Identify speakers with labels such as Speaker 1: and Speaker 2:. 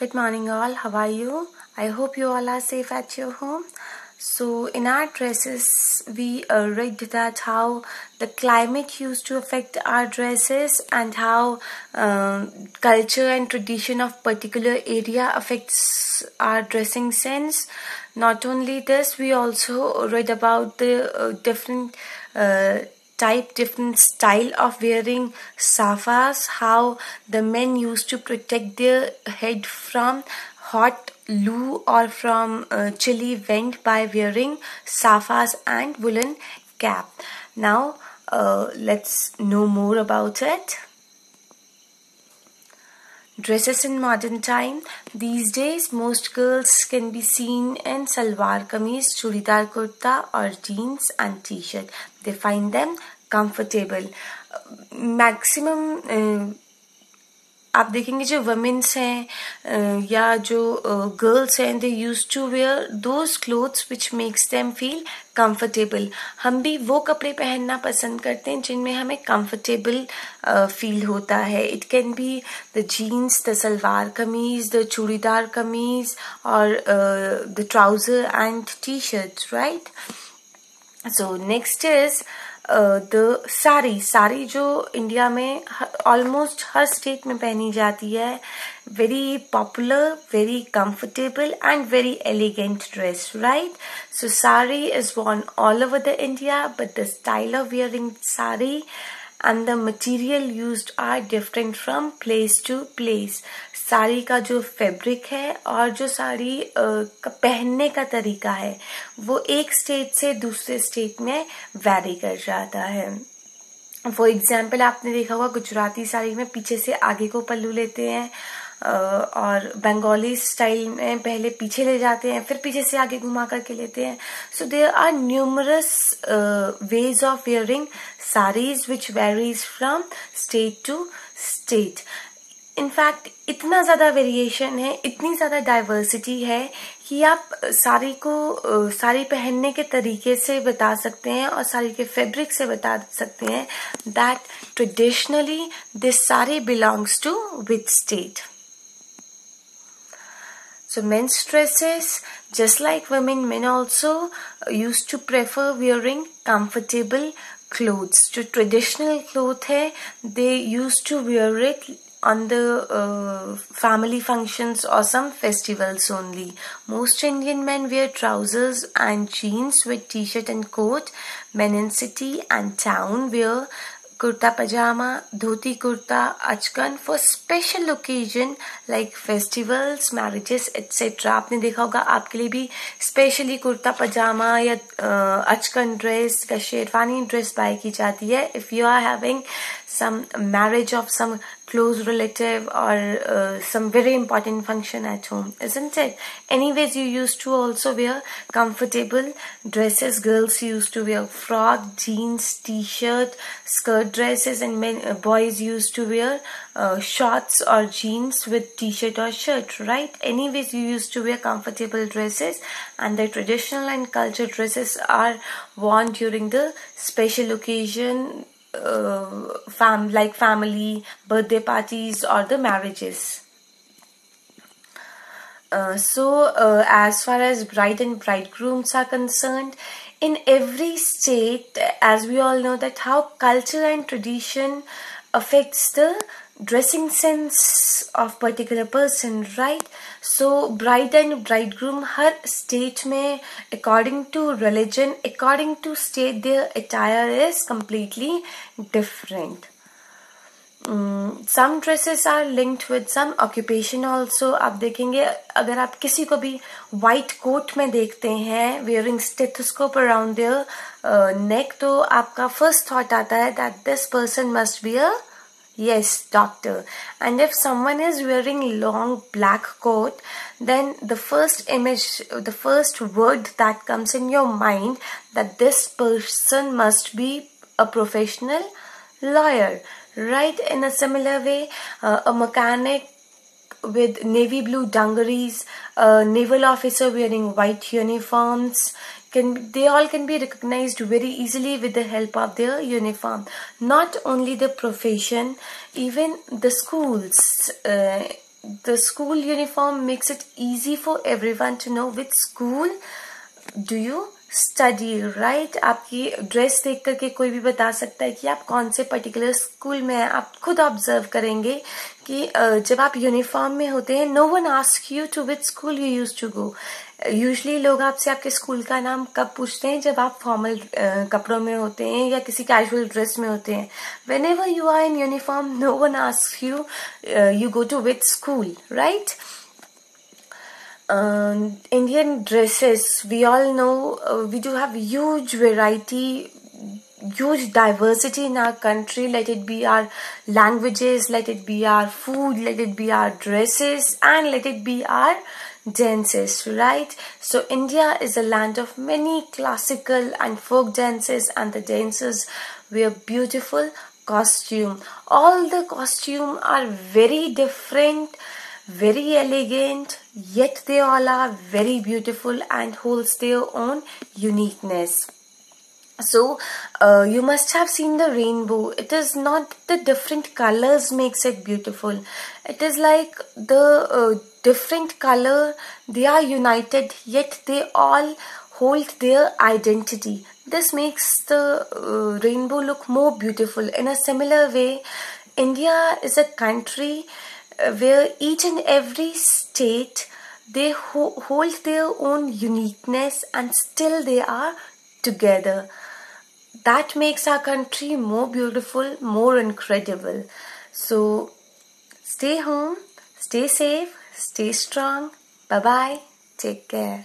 Speaker 1: Good morning all, how are you? I hope you all are safe at your home. So in our dresses, we read that how the climate used to affect our dresses and how culture and tradition of particular area affects our dressing sense. Not only this, we also read about the different different style of wearing safas, how the men used to protect their head from hot loo or from chilly wind by wearing safas and woolen cap. Now let's know more about it. Dresses in modern time. These days, most girls can be seen in salwar kameez, churidar kurta or jeans and t-shirt. They find them comfortable. Maximum आप देखेंगे जो women's हैं या जो girls हैं they used to wear those clothes which makes them feel comfortable. हम भी वो कपड़े पहनना पसंद करते हैं जिनमें हमें कंफर्टेबल फील होता है. It can be the jeans, the salwar kameez, the churidar kameez और the trouser and T shirts, right. So next is the sari जो इंडिया में ऑलमोस्ट हर स्टेट में पहनी जाती है. Very popular, very comfortable and very elegant dress, right. So sari is worn all over the India, but the style of wearing sari and the material used are different from place to place. Sari का जो fabric है और जो साड़ी का पहनने का तरीका है वो एक स्टेट से दूसरे स्टेट में वैरी कर जाता है. फॉर एग्जाम्पल आपने देखा होगा गुजराती साड़ी में पीछे से आगे को पल्लू लेते हैं और बंगाली स्टाइल में पहले पीछे ले जाते हैं फिर पीछे से आगे घुमा करके लेते हैं. So there are numerous ways of wearing saris which varies from state to state. In fact इतना ज़्यादा वेरिएशन है, इतनी ज़्यादा डाइवर्सिटी है कि आप साड़ी पहनने के तरीके से बता सकते हैं और साड़ी के फैब्रिक से बता सकते हैं that traditionally this sari belongs to which state. So men's dresses, just like women, men also used to prefer wearing comfortable clothes. जो traditional cloth है, they used to wear it on the family functions or some festivals only. Most Indian men wear trousers and jeans with t-shirt and coat. Men in city and town wear kurta pajama, dhoti kurta, achkan for special occasion like festivals, marriages, etc. आपने देखा होगा आपके लिए भी specially kurta पजामा या achkan dress या sherwani dress bye की जाती है if you are having some marriage of some close relative or some very important function at home, isn't it? Anyways, you used to also wear comfortable dresses. Girls used to wear frock, jeans, t-shirt, skirt dresses, and boys used to wear shorts or jeans with t-shirt or shirt, right? Anyways, you used to wear comfortable dresses, and the traditional and cultural dresses are worn during the special occasion, like family, birthday parties or the marriages. As far as bride and bridegrooms are concerned, in every state, as we all know that how culture and tradition affects the dressing sense of particular person, right? So bride and bridegroom her state में according to religion, according to state, their attire is completely different. Some dresses are linked with some occupation also. आप देखेंगे अगर आप किसी को भी white coat में देखते हैं wearing stethoscope around their neck, तो आपका first thought आता है that this person must be a doctor. And if someone is wearing long black coat, then the first word that comes in your mind that this person must be a professional lawyer, right? In a similar way, a mechanic with navy blue dungarees, a naval officer wearing white uniforms, they all can be recognized very easily with the help of their uniform. Not only the profession, even the schools the school uniform makes it easy for everyone to know which school do you study, right? आपकी dress देख करके कोई भी बता सकता है कि आप कौन से पर्टिकुलर स्कूल में हैं. आप खुद ऑब्जर्व करेंगे कि जब आप यूनिफॉर्म में होते हैं, no one ask you to which school you use to go. Usually लोग आपसे आपके स्कूल का नाम कब पूछते हैं? जब आप फॉर्मल कपड़ों में होते हैं या किसी कैजुअल ड्रेस में होते हैं. Whenever you are in uniform, no one ask you you go to which school, right? Indian dresses, we all know we do have huge variety, huge diversity in our country. Let it be our languages, let it be our food, let it be our dresses, and let it be our dances, right? So India is a land of many classical and folk dances, and the dancers wear beautiful costume. All the costume are very different, very elegant, yet they all are very beautiful and holds their own uniqueness. So you must have seen the rainbow. It is not the different colors makes it beautiful. It is like the different color, they are united, yet they all hold their identity. This makes the rainbow look more beautiful. In a similar way, India is a country where each and every state, they hold their own uniqueness and still they are together. That makes our country more beautiful, more incredible. So stay home, stay safe, stay strong. Bye bye. Take care.